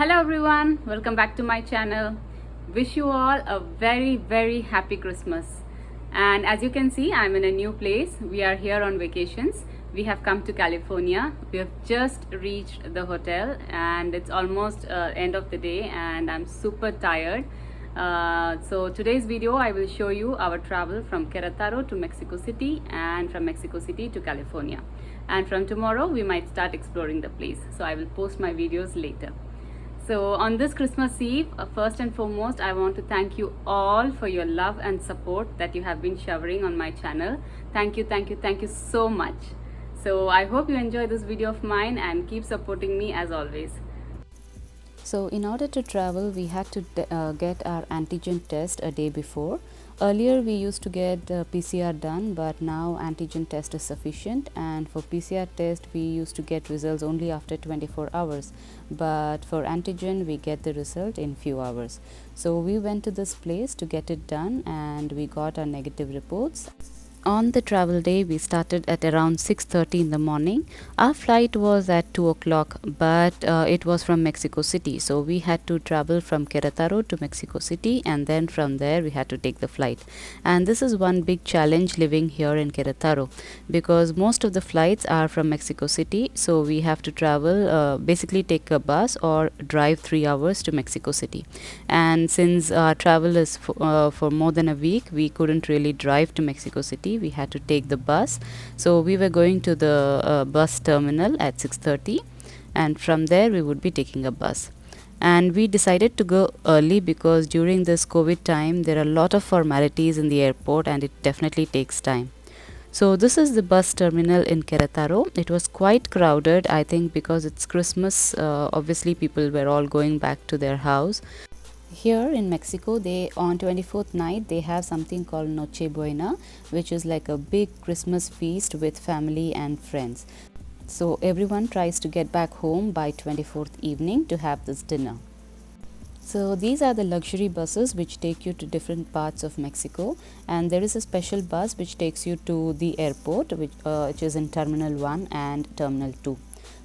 Hello everyone, welcome back to my channel. Wish you all a very happy Christmas. And as you can see, I'm in a new place. We are here on vacations. We have come to California. We have just reached the hotel and it's almost end of the day and I'm super tired. So today's video I will show you our travel from Queretaro to Mexico City and from Mexico City to California. And from tomorrow we might start exploring the place. So I will post my videos later. So on this Christmas Eve, first and foremost, I want to thank you all for your love and support that you have been showering on my channel. Thank you so much. So I hope you enjoy this video of mine and keep supporting me as always. So in order to travel, we had to get our antigen test a day before. Earlier we used to get PCR done, but now antigen test is sufficient, and for PCR test we used to get results only after 24 hours, but for antigen we get the result in few hours. So we went to this place to get it done and we got our negative reports. On the travel day, we started at around 6:30 in the morning. Our flight was at 2 o'clock, but it was from Mexico City. So we had to travel from Queretaro to Mexico City, and then from there we had to take the flight. And this is one big challenge living here in Queretaro, because most of the flights are from Mexico City. So we have to travel, basically take a bus or drive 3 hours to Mexico City. And since our travel is for more than a week, we couldn't really drive to Mexico City. We had to take the bus. So we were going to the bus terminal at 6:30, and from there we would be taking a bus. And we decided to go early because during this COVID time there are a lot of formalities in the airport and it definitely takes time. So this is the bus terminal in Queretaro. It was quite crowded, I think because it's Christmas. Obviously people were all going back to their house. Here in Mexico, they on 24th night they have something called Noche Buena, which is like a big Christmas feast with family and friends. So everyone tries to get back home by 24th evening to have this dinner. So these are the luxury buses which take you to different parts of Mexico, and there is a special bus which takes you to the airport, which is in Terminal 1 and Terminal 2.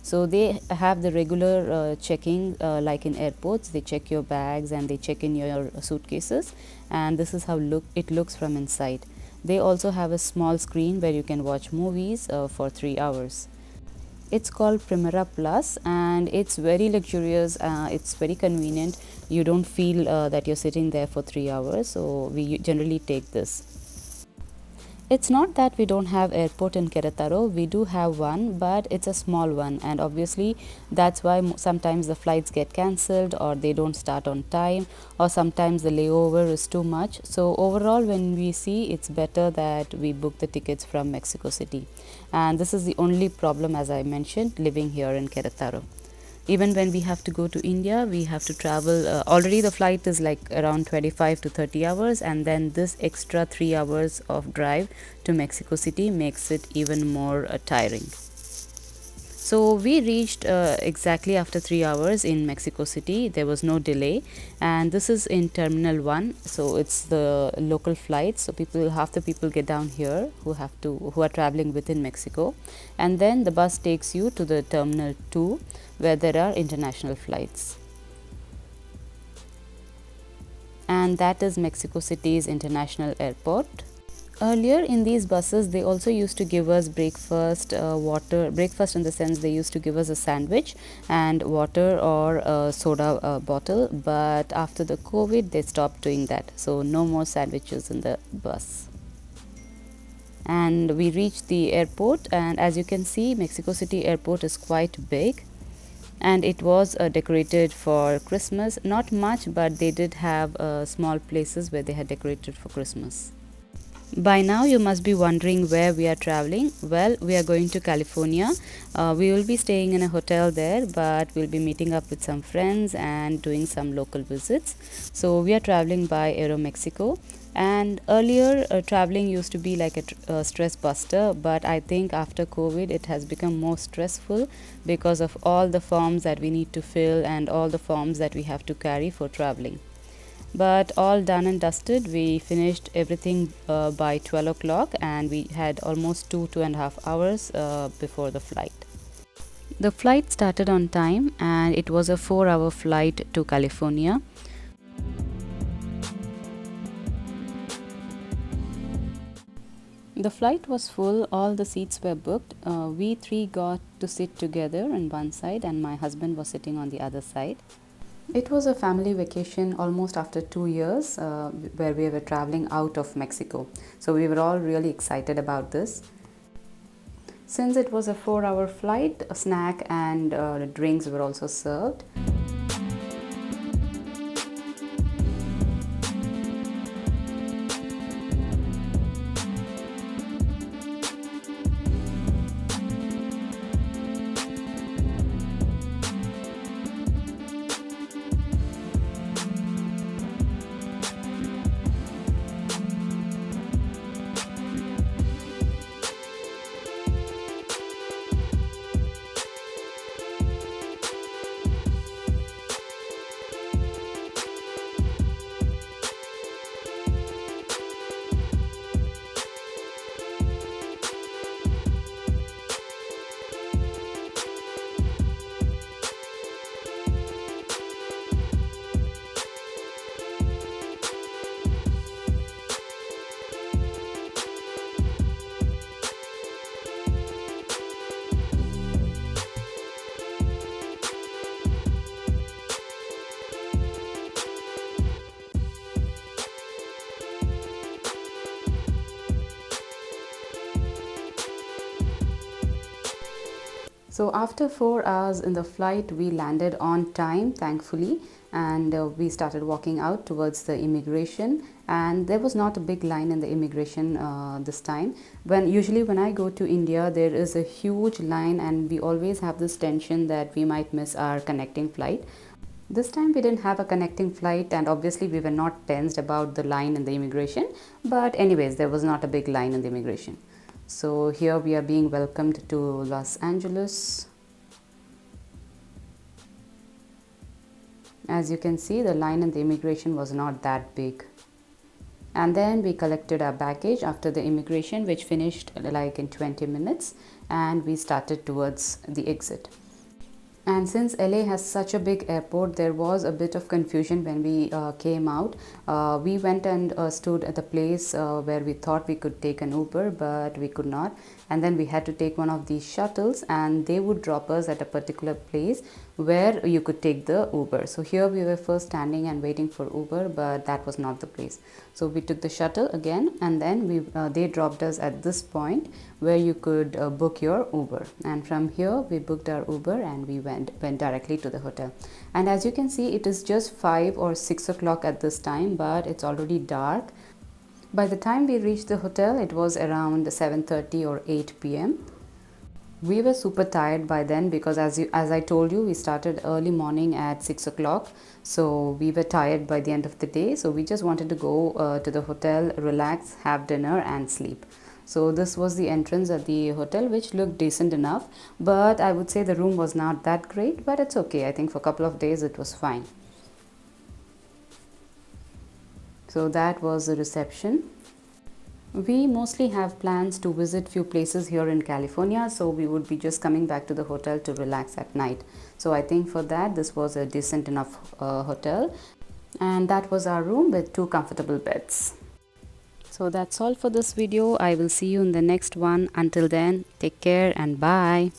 So they have the regular checking, like in airports. They check your bags and they check in your suitcases, and this is how it looks from inside. They also have a small screen where you can watch movies for 3 hours. It's called Primera Plus and it's very luxurious. It's very convenient. You don't feel that you're sitting there for 3 hours, so we generally take this. It's not that we don't have airport in Queretaro. We do have one, but it's a small one, and obviously that's why sometimes the flights get cancelled or they don't start on time, or sometimes the layover is too much. So overall, when we see, it's better that we book the tickets from Mexico City. And this is the only problem, as I mentioned, living here in Queretaro. Even when we have to go to India, we have to travel. Already the flight is like around 25 to 30 hours, and then this extra 3 hours of drive to Mexico City makes it even more tiring. So we reached exactly after 3 hours in Mexico City. There was no delay, and this is in Terminal 1. So it's the local flights. So half the people get down here who are traveling within Mexico, and then the bus takes you to the Terminal 2 where there are international flights. And that is Mexico City's international airport. Earlier in these buses, they also used to give us breakfast, breakfast in the sense they used to give us a sandwich and water or a soda bottle, but after the COVID they stopped doing that, so no more sandwiches in the bus. And we reached the airport, and as you can see, Mexico City airport is quite big, and it was decorated for Christmas. Not much, but they did have small places where they had decorated for Christmas. By now you must be wondering where we are traveling. Well, we are going to California. We will be staying in a hotel there, but we'll be meeting up with some friends and doing some local visits. So we are traveling by Aeromexico, and earlier traveling used to be like a stress buster, but I think after COVID it has become more stressful because of all the forms that we need to fill and all the forms that we have to carry for traveling. But all done and dusted, we finished everything by 12 o'clock, and we had almost 2.5 hours before the flight. The flight started on time and it was a 4-hour flight to California. The flight was full, all the seats were booked. We three got to sit together on one side and my husband was sitting on the other side. It was a family vacation almost after 2 years where we were traveling out of Mexico. So we were all really excited about this. Since it was a 4-hour flight, a snack and drinks were also served. So after 4 hours in the flight, we landed on time, thankfully, and we started walking out towards the immigration. And there was not a big line in the immigration this time. Usually when I go to India, there is a huge line, and we always have this tension that we might miss our connecting flight. This time we didn't have a connecting flight, and obviously we were not tensed about the line in the immigration. But anyways, there was not a big line in the immigration. So here we are being welcomed to Los Angeles. As you can see, the line in the immigration was not that big. And then we collected our baggage after the immigration, which finished like in 20 minutes, and we started towards the exit. And since LA has such a big airport, there was a bit of confusion when we came out. We went and stood at the place where we thought we could take an Uber, but we could not. And then we had to take one of these shuttles, and they would drop us at a particular place where you could take the Uber. So here we were first standing and waiting for Uber, but that was not the place. So we took the shuttle again, and then they dropped us at this point where you could book your Uber. And from here we booked our Uber and we went directly to the hotel. And as you can see, it is just 5 or 6 o'clock at this time, but it's already dark. By the time we reached the hotel, it was around 7:30 or 8 p.m. We were super tired by then because as I told you, we started early morning at 6 o'clock. So we were tired by the end of the day. So we just wanted to go to the hotel, relax, have dinner and sleep. So this was the entrance at the hotel, which looked decent enough. But I would say the room was not that great, but it's okay. I think for a couple of days it was fine. So that was the reception. We mostly have plans to visit few places here in California, so we would be just coming back to the hotel to relax at night. So I think for that, this was a decent enough hotel, and that was our room with 2 comfortable beds. So that's all for this video. I will see you in the next one. Until then, take care and bye.